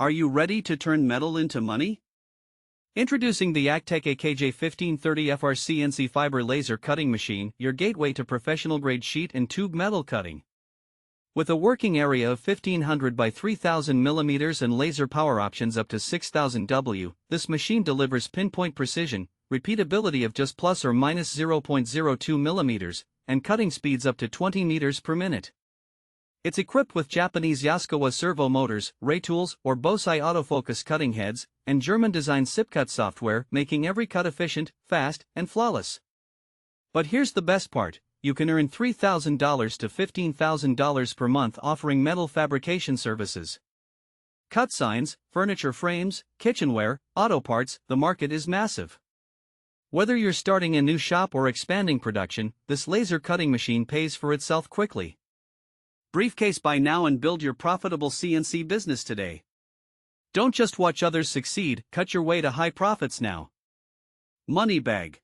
Are you ready to turn metal into money? Introducing the ACTEC AKJ1530FR CNC Fiber Laser Cutting Machine, your gateway to professional-grade sheet and tube metal cutting. With a working area of 1500 by 3000 mm and laser power options up to 6000 W, this machine delivers pinpoint precision, repeatability of just plus or minus 0.02 mm, and cutting speeds up to 20 meters per minute. It's equipped with Japanese Yaskawa servo motors, ray tools, or Bosai autofocus cutting heads, and German-designed SIPcut software, making every cut efficient, fast, and flawless. But here's the best part: you can earn $3,000 to $15,000 per month offering metal fabrication services. Cut signs, furniture frames, kitchenware, auto parts, the market is massive. Whether you're starting a new shop or expanding production, this laser cutting machine pays for itself quickly. Briefcase by now and build your profitable CNC business today. Don't just watch others succeed, cut your way to high profits now. Money bag.